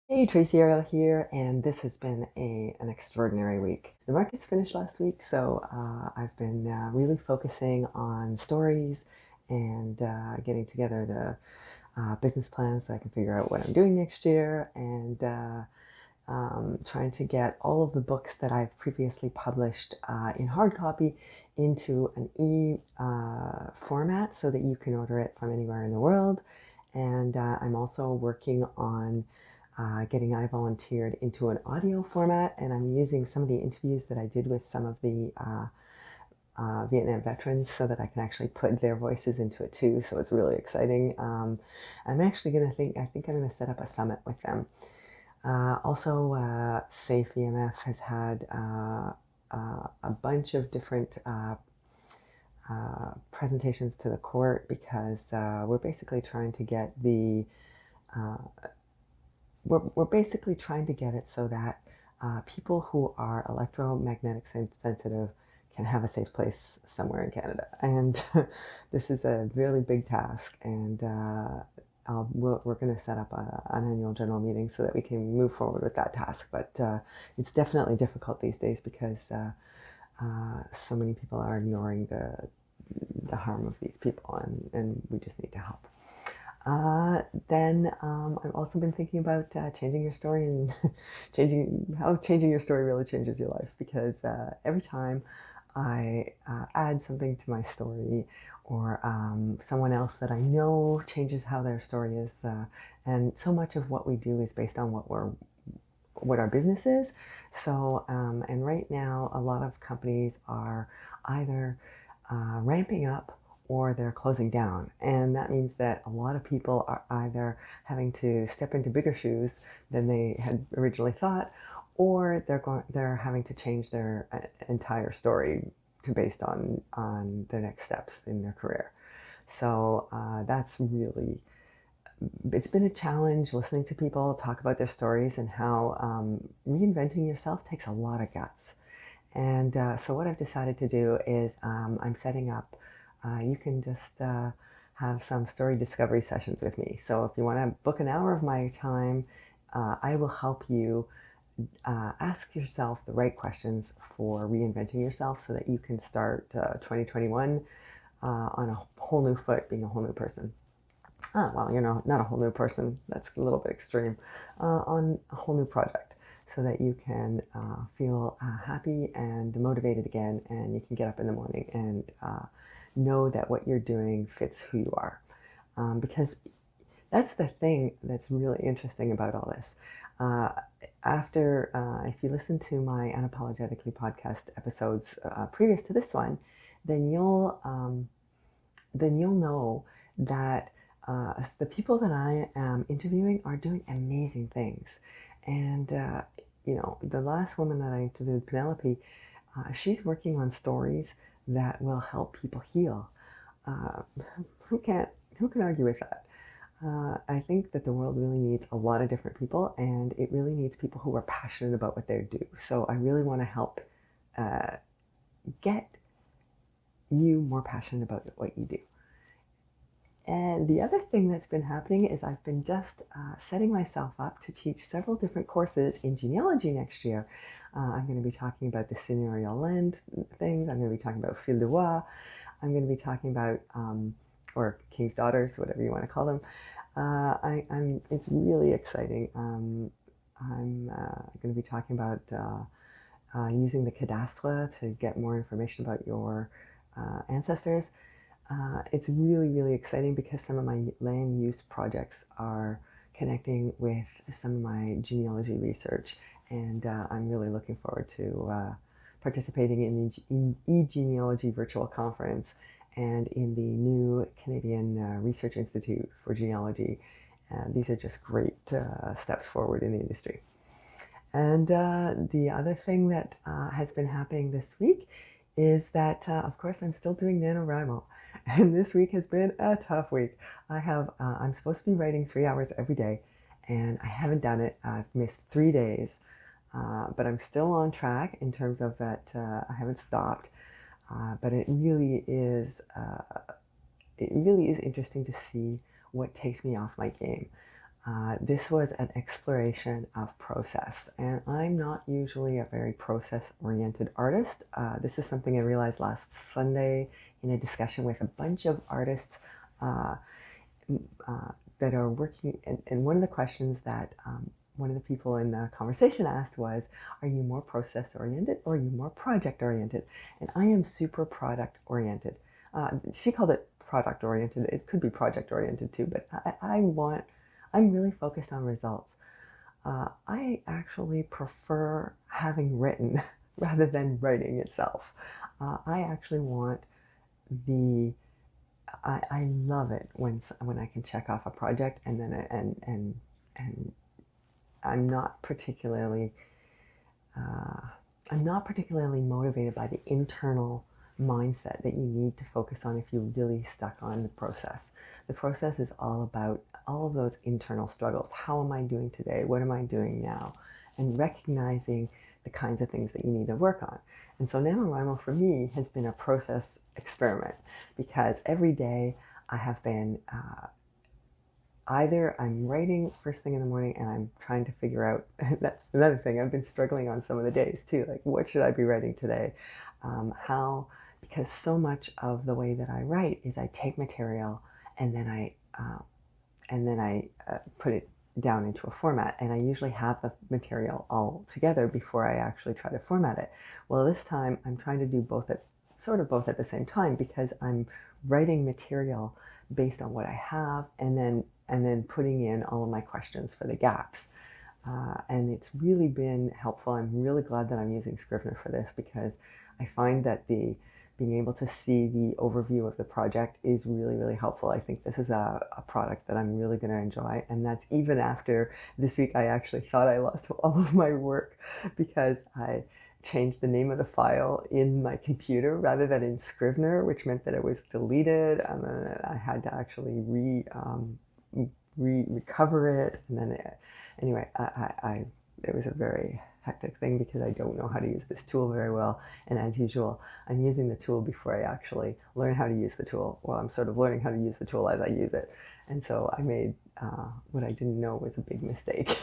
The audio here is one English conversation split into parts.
Hey, Tracy Ariel here, and this has been an extraordinary week. The markets finished last week, so I've been really focusing on stories and getting together the business plans so I can figure out what I'm doing next year, and trying to get all of the books that I've previously published in hard copy into an format so that you can order it from anywhere in the world. And I'm also working on getting I volunteered into an audio format, and I'm using some of the interviews that I did with some of the Vietnam veterans so that I can actually put their voices into it too. So it's really exciting. I'm actually going to I think I'm going to set up a summit with them. Also, Safe EMF has had a bunch of different presentations to the court because we're basically trying to get uh, we're basically trying to get it so that people who are electromagnetic sensitive can have a safe place somewhere in Canada. And this is a really big task, and we're going to set up an annual general meeting so that we can move forward with that task. But it's definitely difficult these days because so many people are ignoring the harm of these people, and we just need to help. Then I've also been thinking about changing your story and changing your story really changes your life because every time I add something to my story or someone else that I know changes how their story is, and so much of what we do is based on what our business is. So, and right now, a lot of companies are either ramping up or they're closing down. And that means that a lot of people are either having to step into bigger shoes than they had originally thought, or they're having to change their entire story to based on their next steps in their career. So that's really it's been a challenge listening to people talk about their stories and how reinventing yourself takes a lot of guts. And so, what I've decided to do is I'm setting up, you can just have some story discovery sessions with me. So, if you want to book an hour of my time, I will help you ask yourself the right questions for reinventing yourself so that you can start 2021 on a whole new foot, being a whole new person. Well, not a whole new person, that's a little bit extreme, on a whole new project so that you can feel happy and motivated again, and you can get up in the morning and know that what you're doing fits who you are. Because that's the thing that's really interesting about all this. Uh, if you listen to my Unapologetically podcast episodes previous to this one, then you'll know that the people that I am interviewing are doing amazing things. And, the last woman that I interviewed, Penelope, she's working on stories that will help people heal. Uh, who can't, who can argue with that? I think that the world really needs a lot of different people, and it really needs people who are passionate about what they do. So I really want to help uh, get you more passionate about what you do. And the other thing that's been happening is I've been just setting myself up to teach several different courses in genealogy next year. I'm going to be talking about the seigneurial land things. I'm going to be talking about fil de roi. I'm going to be talking about, or king's daughters, whatever you want to call them. It's really exciting. I'm going to be talking about using the cadastre to get more information about your ancestors. It's really, really exciting because some of my land use projects are connecting with some of my genealogy research, and I'm really looking forward to participating in the eGenealogy virtual conference and in the new Canadian Research Institute for Genealogy. These are just great steps forward in the industry. And the other thing that has been happening this week is that, of course, I'm still doing Nanowrimo. And this week has been a tough week. I'm supposed to be writing 3 hours every day, and I haven't done it. I've missed 3 days, but I'm still on track in terms of that I haven't stopped. But it really is interesting to see what takes me off my game. This was an exploration of process, and I'm not usually a very process-oriented artist. This is something I realized last Sunday in a discussion with a bunch of artists uh, that are working. And one of the questions that one of the people in the conversation asked was, are you more process-oriented or are you more project-oriented? And I am super product-oriented. She called it product-oriented. It could be project-oriented too, but I'm really focused on results. I actually prefer having written rather than writing itself. I actually want the I love it when I can check off a project and then and I'm not particularly uh, I'm not particularly motivated by the internal mindset that you need to focus on if you're really stuck on the process. The process is all about all of those internal struggles. How am I doing today? What am I doing now? And recognizing the kinds of things that you need to work on. And so Nanowrimo for me has been a process experiment because every day I have been either I'm writing first thing in the morning and I'm trying to figure out, that's another thing, I've been struggling on some of the days too, like what should I be writing today? Because so much of the way that I write is I take material and then I put it down into a format, and I usually have the material all together before I actually try to format it. Well, this time I'm trying to do both at the same time because I'm writing material based on what I have, and then putting in all of my questions for the gaps. And it's really been helpful. I'm really glad that I'm using Scrivener for this because I find that the being able to see the overview of the project is really, really helpful. I think this is a product that I'm really going to enjoy. And that's even after this week I actually thought I lost all of my work because I changed the name of the file in my computer rather than in Scrivener, which meant that it was deleted, and then I had to actually recover it. And then anyway, it was a very hectic thing because I don't know how to use this tool very well. And as usual, I'm using the tool before I actually learn how to use the tool. Well, I'm sort of learning how to use the tool as I use it. And so I made what I didn't know was a big mistake.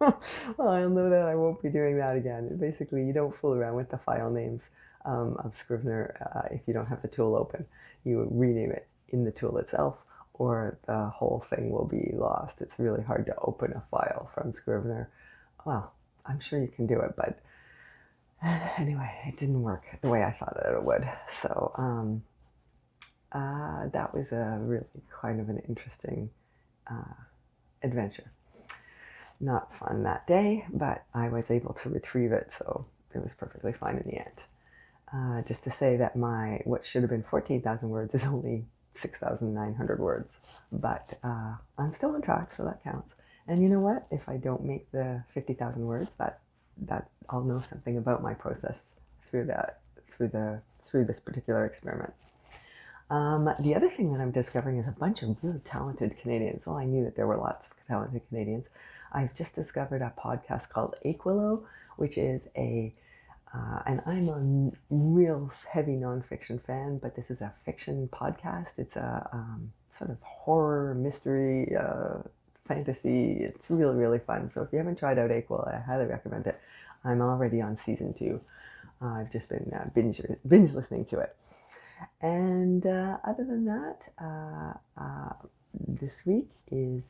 Well, I'll know that I won't be doing that again. Basically, you don't fool around with the file names of Scrivener if you don't have the tool open. You rename it in the tool itself, or the whole thing will be lost. It's really hard to open a file from Scrivener. Well, I'm sure you can do it, but anyway, it didn't work the way I thought that it would. So that was a really kind of an interesting adventure. Not fun that day, but I was able to retrieve it, so it was perfectly fine in the end. Just to say that my what should have been 14,000 words is only 6,900 words, but I'm still on track, so that counts. And you know what? If I don't make the 50,000 words, that I'll know something about my process through this particular experiment. The other thing that I'm discovering is a bunch of really talented Canadians. Well, I knew that there were lots of talented Canadians. I've just discovered a podcast called Aquilo, which is and I'm a real heavy nonfiction fan, but this is a fiction podcast. It's a sort of horror, mystery, fantasy. It's really, really fun. So if you haven't tried out Aquilo, I highly recommend it. I'm already on season 2. I've just been binge listening to it. And other than that, this week is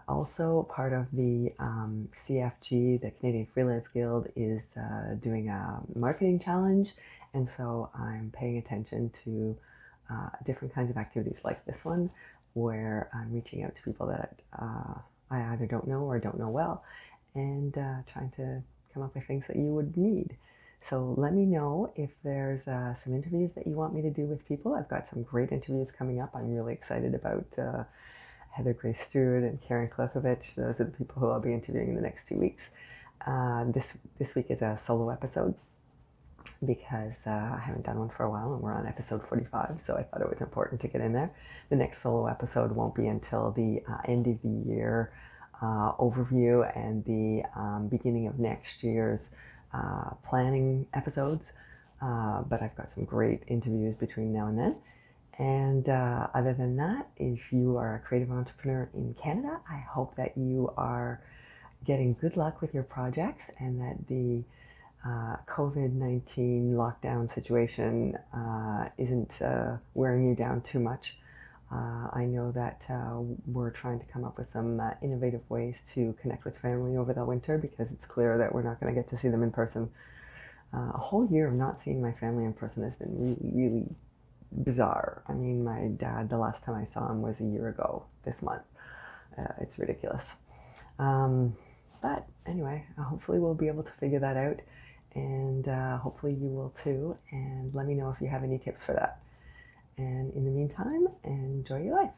also part of the CFG, the Canadian Freelance Guild, is doing a marketing challenge. And so I'm paying attention to different kinds of activities like this one, where I'm reaching out to people that I either don't know or don't know well, and trying to come up with things that you would need. So let me know if there's some interviews that you want me to do with people. I've got some great interviews coming up. I'm really excited about Heather Grace Stewart and Karen Klokovich. Those are the people who I'll be interviewing in the next 2 weeks. This week is a solo episode because I haven't done one for a while, and we're on episode 45, so I thought it was important to get in there. The next solo episode won't be until the end of the year overview and the beginning of next year's planning episodes, but I've got some great interviews between now and then. And other than that, if you are a creative entrepreneur in Canada, I hope that you are getting good luck with your projects and that the COVID-19 lockdown situation isn't wearing you down too much. I know that we're trying to come up with some innovative ways to connect with family over the winter because it's clear that we're not going to get to see them in person. A whole year of not seeing my family in person has been really, really bizarre. I mean, my dad, the last time I saw him was a year ago this month. It's ridiculous. Um, but anyway, hopefully we'll be able to figure that out, and hopefully you will too. And let me know if you have any tips for that. And in the meantime, enjoy your life.